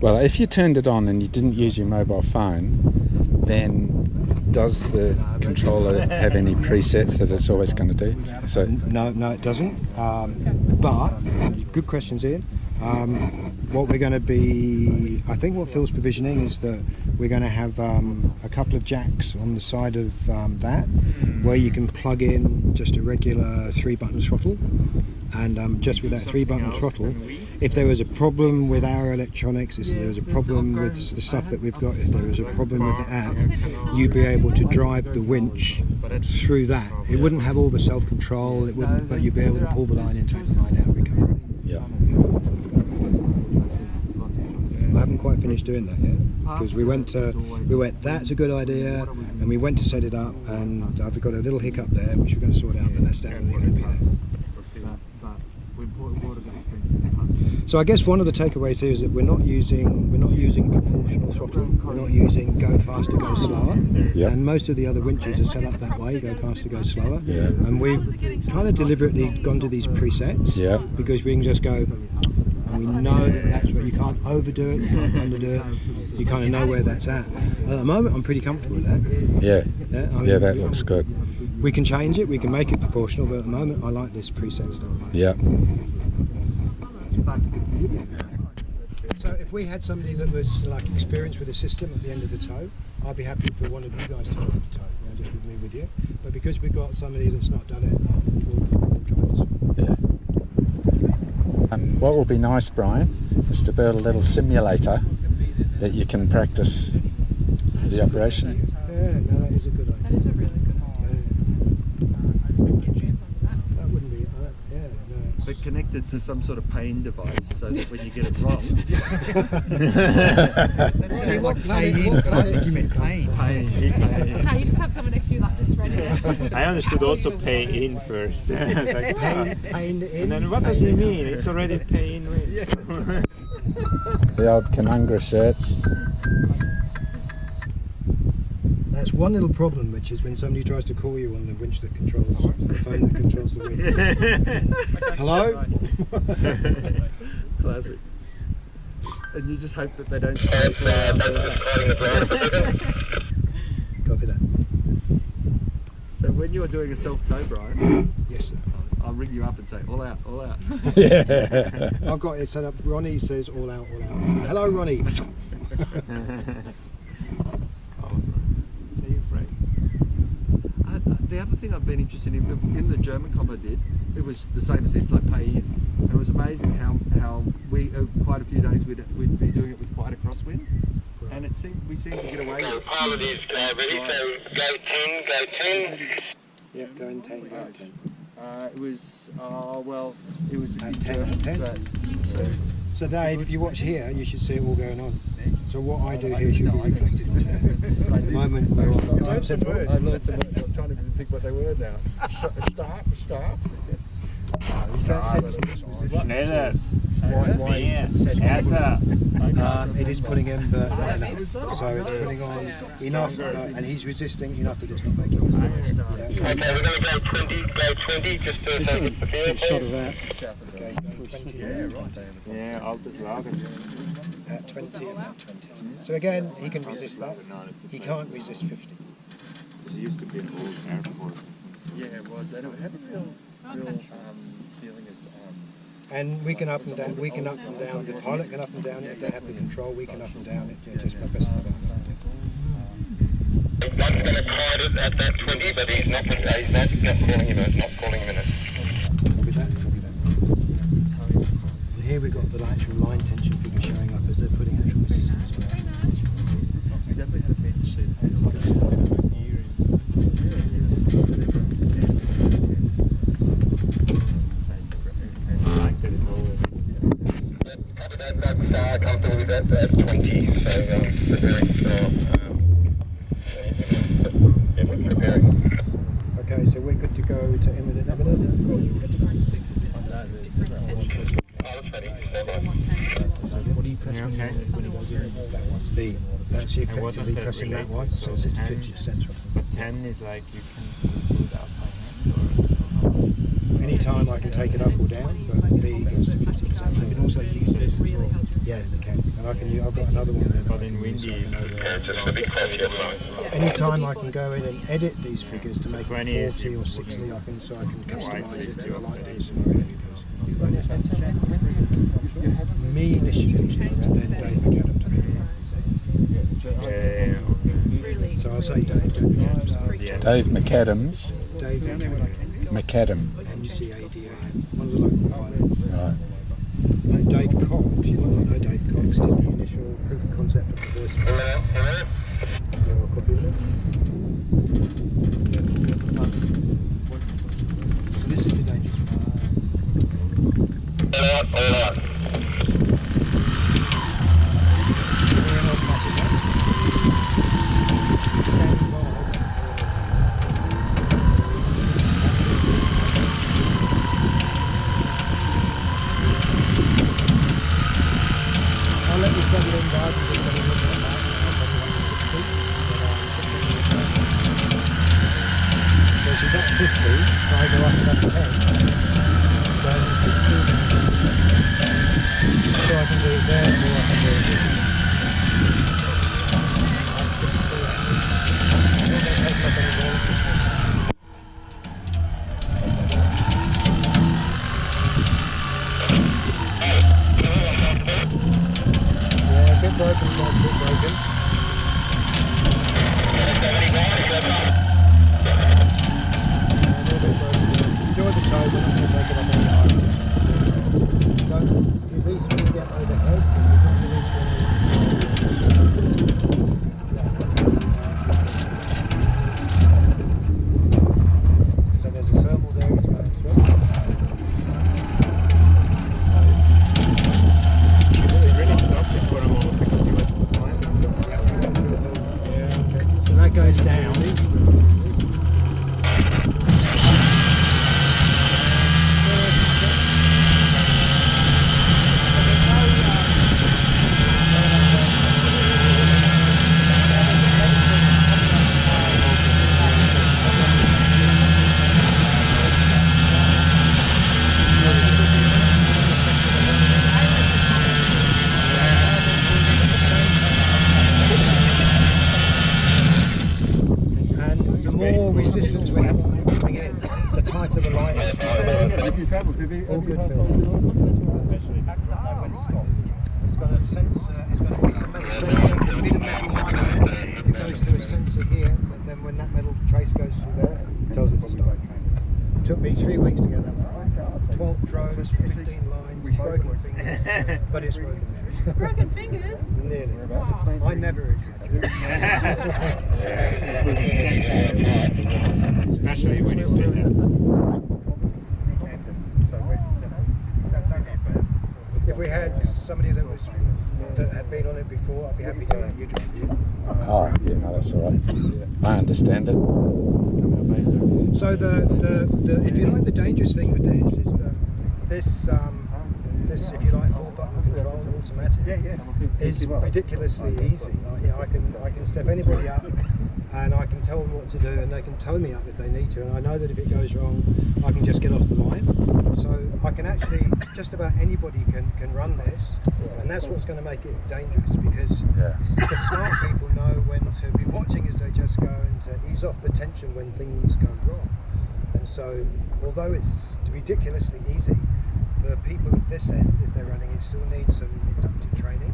if you turned it on and you didn't use your mobile phone, then does the controller have any presets that it's always going to do? So no, it doesn't. But good questions, Ian. What we're going to be, I think what Phil's provisioning is that we're going to have a couple of jacks on the side of that, where you can plug in just a regular 3-button throttle, and just with that 3-button throttle, if there was a problem with our electronics, if there was a problem with the stuff that we've got, if there was a problem with the app, you'd be able to drive the winch through that. It wouldn't have all the self-control, it wouldn't, but you'd be able to pull the line in, take the line out, recover it. yeah. I haven't quite finished doing that yet, because we went, that's a good idea, and we went to set it up, and I've got a little hiccup there, which we're going to sort out, but that's definitely going to be there. So I guess one of the takeaways here is that we're not using proportional throttling. We're not using go faster, go slower. Yep. And most of the other winches are set up that way, go faster, go slower. Yeah. And we've kind of deliberately gone to these presets, Yeah. because we can just go, and we know that that's where you can't overdo it, you can't underdo it. You kind of know where that's at. At the moment, I'm pretty comfortable with that. Yeah. I Yeah, mean, that looks good. We can change it, we can make it proportional, but at the moment, I like this preset stuff. Yeah. So if we had somebody that was like experienced with the system at the end of the tow, I'd be happy for one of you guys to drive the tow, just with me with you. But because we've got somebody that's not done it, we'll drive this. Yeah. What will be nice, Brian, is to build a little simulator that you can practice the operation. Yeah, no, that is a good idea. That is a really good idea. Get hands onto that. That wouldn't be, no. But connected to some sort of pain device so that when you get it wrong... What planet you mean? Pain. No, you just have someone next to you like this ready. I understood also pay in first. It's like, Pain in? and then what does it mean? It's already pay in. The old Canungra shirts. That's one little problem, which is when somebody tries to call you on the winch that controls the phone that controls the wind. Hello? Classic. And you just hope that they don't say Copy that. So when you're doing a self-tow, Brian, yes, sir. I'll ring you up and say, all out, all out. Yeah. I've got it set up. Ronnie says all out, all out. Hello, Ronnie. See you, Frank. The other thing I've been interested in the German comp I did, it was the same as this, like pay in. And it was amazing how we, quite a few days we'd be doing it with quite a crosswind. And it seemed, we seemed to get away with it. Pilot is ready, so go 10, go 10. Yeah, go in 10, go in 10. It was, it was At 10, at 10. So Dave, if you watch here, you should see it all going on. So what I do here should be reflected on there. At the moment, we're on. I learned some words. I'm trying to think what they were now. Start. Is that sensitive? Schneller. Why is 10%? It is putting in, but so it's putting on enough, and he's resisting enough that it's not making it. Okay, we're going to go 20, just to take the field. Shot of that. Okay, going 20. Yeah, Altus Lager. At 20 and at 20. So again, he can resist that. He can't resist 50. It used to be an old airport. Yeah, it was. And it had a real feeling of... And we can up and down. We can up and down. The pilot can up and down it. If they have the control, we can up and down it. Just by pressing the button. One's going to try it at that 20, but he's not calling him a minute. Copy that. Copy that. And here we've got the actual line tension figure showing up as they're putting actual resistance on. We definitely had a bench set. That's comfortable with that at 20, so preparing Okay, so we're good to go to imminent. It's good to practice it because it has different tension. What do you press when he goes in? That one's B. That's you effectively pressing that one, so it's 50%. But 10 is like you can pull it up by hand, Any time I can take it up or down, but B goes to 50%. You can also use this as well. Yeah, you can. And I can. I've got another one there. But in windy, Anytime I can go in and edit these figures to make it 40 or 60, I can customise it to a light scenario. Me initially, and then Dave McAdam took it. So I'll say Dave McAdam. Dave McAdams. Dave McAdam. MCADAM. One of the local pilots. Right. And Dave Cox, you might not know Dave Cox, did the initial proof of concept of the voice. I'll copy it. So this is the dangerous one. all out. I'll let you settle in, guys, and just have a look at that. I'll probably want to 60. So she's at 50, so I go up to that 10. Then 60. So I can do it there, or I can do it here. That's 60. I don't take up any more. Broken. Enjoy the tow, we're not going to take it up any higher. Don't release when you get overhead, but you don't release when you more resistance we have on it coming in, the tighter the line is. All good, Phil. It's got a sensor, it's got a piece of metal sensor, a bit of metal line on it. It goes to a sensor here, and then when that metal trace goes through there, it tells it to stop. It took me 3 weeks to get that one right. 12 drones, 15 lines, broken fingers, but it's working now. Broken fingers? Nearly. I never exaggerate. Especially when you see that. If we had somebody that had been on it before, I'd be happy to let you do it. Oh, yeah, no, that's all right. I understand it. So if you like, the dangerous thing with this is that this if you like full button control automatic is ridiculously easy. I can step anybody up and I can tell them what to do, and they can tow me up if they need to, and I know that if it goes wrong I can just get off the line. So I can actually, just about anybody can run this, and that's what's going to make it dangerous, because the smart people know when to be watching as they just go and to ease off the tension when things go wrong. And so although it's ridiculously easy, the people at this end, if they're running it, still need some inductive training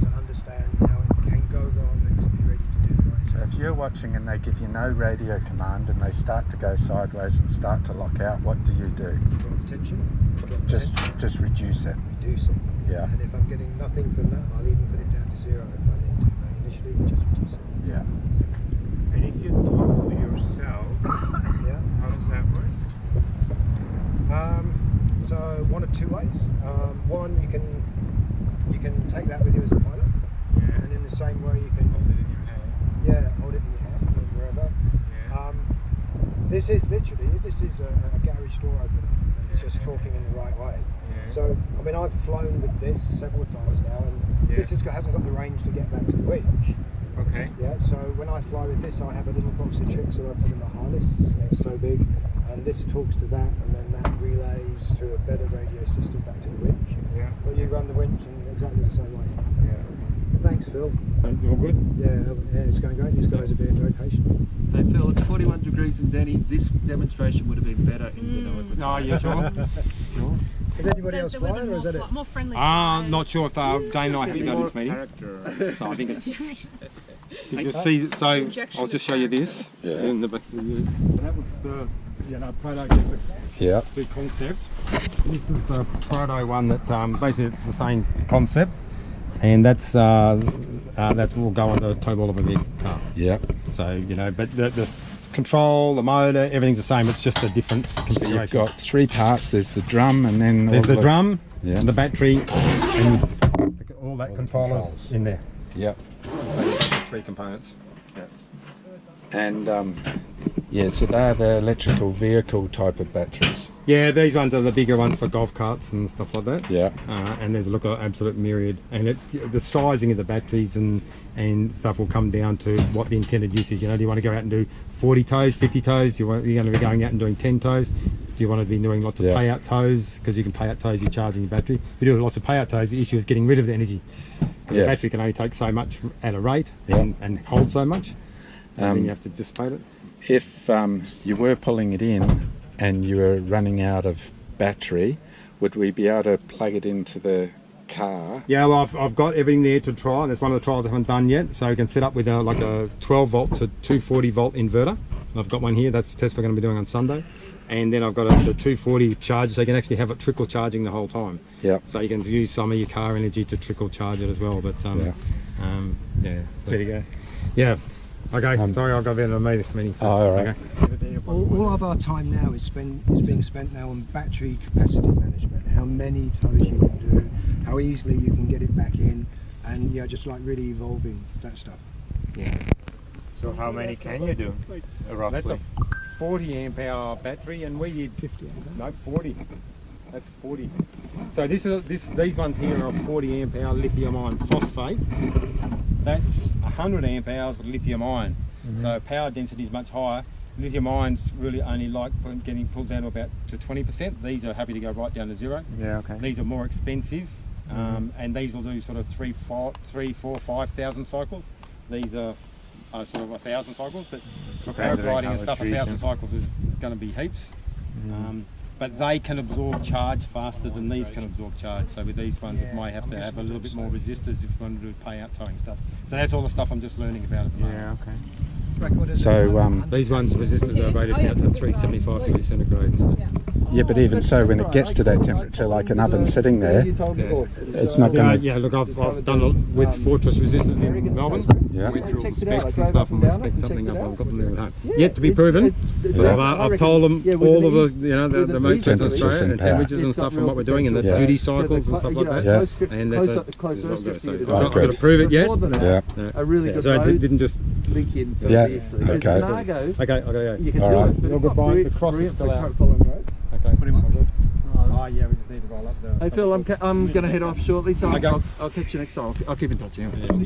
to understand how it can go wrong and to be ready to do the right So thing. if you're watching and they give you no radio command and they start to go sideways and start to lock out, what do you do? Drop the tension, drop the Just reduce it. reduce it. Yeah. And if I'm getting nothing from that, I'll even put it down to 0 if I need to. But initially, just reduce it. Yeah. And if you tow yourself, Yeah. how does that work? So one of two ways. One, you can take that with you as a pilot, and in the same way you can Hold it in your hand. hold it in your hand or wherever. This is literally a garage door opener. It's just talking in the right way. So I mean, I've flown with this several times now, and this hasn't got the range to get back to the winch. Okay. Yeah, so when I fly with this, I have a little box of tricks that I put in the harness. It's so big, and this talks to that, and then that relays through a better radio system back to the winch. Yeah. But you run the winch in exactly the same way. Yeah. Thanks, Phil. All good? Yeah, it's going great. These guys are being very patient. Hey Phil, at 41 degrees in Denny, this demonstration would have been better in Oh, yeah, sure. Sure. Is anybody else flying, or is that it? More friendly. Not sure if Dane and I haven't done this meeting. So I think it's. Did you see? So I'll just show you this. Yeah. In the, that was the proto Yeah. concept. This is the proto one that basically it's the same concept, and that's will go on the tow ball of a big car. Yeah. So but the control, the motor, everything's the same. It's just a different configuration. So you've got three parts. There's the drum, and then There's the drum, Yeah. and the battery, and all that controllers controls. in there. Yep. So 3 components. Yeah. And so they're the electrical vehicle type of batteries. Yeah, these ones are the bigger ones for golf carts and stuff like that. Yeah. And there's an absolute myriad, and the sizing of the batteries and stuff will come down to what the intended use is. Do you want to go out and do 40 tows, 50 tows? You're going to be going out and doing 10 tows. Do you want to be doing lots of payout tows? Because you can pay out tows, you're charging your battery. If you do lots of payout tows, the issue is getting rid of the energy. Because the battery can only take so much at a rate and hold so much. So then you have to dissipate it. If you were pulling it in and you were running out of battery, would we be able to plug it into the car? Yeah, well, I've got everything there to try. That's one of the trials I haven't done yet. So you can set up with like a 12 volt to 240 volt inverter. I've got one here. That's the test we're going to be doing on Sunday. And then I've got the 240 charger, so you can actually have it trickle charging the whole time. Yeah. So you can use some of your car energy to trickle charge it as well. But so, there you go. Yeah. Okay. Sorry, I'll go there and make this meeting. Oh, all right. Okay. All of our time now is being spent now on battery capacity management. How many tows you can do, how easily you can get it back in, and just like really evolving that stuff. Yeah. So how many can you do, roughly? That's a 40 amp hour battery, and we did 50. No, 40. That's 40. So these ones here are 40 amp hour lithium ion phosphate. That's 100 amp hours of lithium ion. So power density is much higher. Lithium ions really only like getting pulled down to about to 20%. These are happy to go right down to 0. Yeah, okay. These are more expensive, and these will do sort of 3, 4, 5,000 cycles. These are sort of 1,000 cycles, but for Depending on paragliding how and stuff, it's 1,000 reaching. cycles is going to be heaps. But they can absorb charge faster than these can absorb charge. So with these ones, it might have to have a little bit more resistors if you want to do payout towing stuff. So that's all the stuff I'm just learning about at the moment. okay. So These ones, resistors are rated out to 375 degrees centigrade. So. yeah, but even so, when it gets to that temperature, like an oven sitting there, it's not Yeah, going to. yeah, look, I've done it with Fortress resistors in Melbourne. Yeah. Went through all the specs and stuff, and we spec something up. I've got them there at home. Yet to be proven. But I've told them all of the the motors in temperatures Australia and and temperatures and stuff, and what we're doing, and the Yeah. duty cycles and stuff like that. Yeah. And that's it's not good. So I've got good. to prove it yet. Yeah. A really good So I road didn't just. link in for Yeah, this. okay. As cargo, Okay, okay, you can All do right. it, but You're it's not goodbye. brilliant, The cross is brilliant still for out. following roads. Okay. Pretty much. Oh yeah, we just need to roll up the. Hey Phil, I'm going to head off shortly, so Okay. I'll catch you next time. I'll keep in touch. Anyway.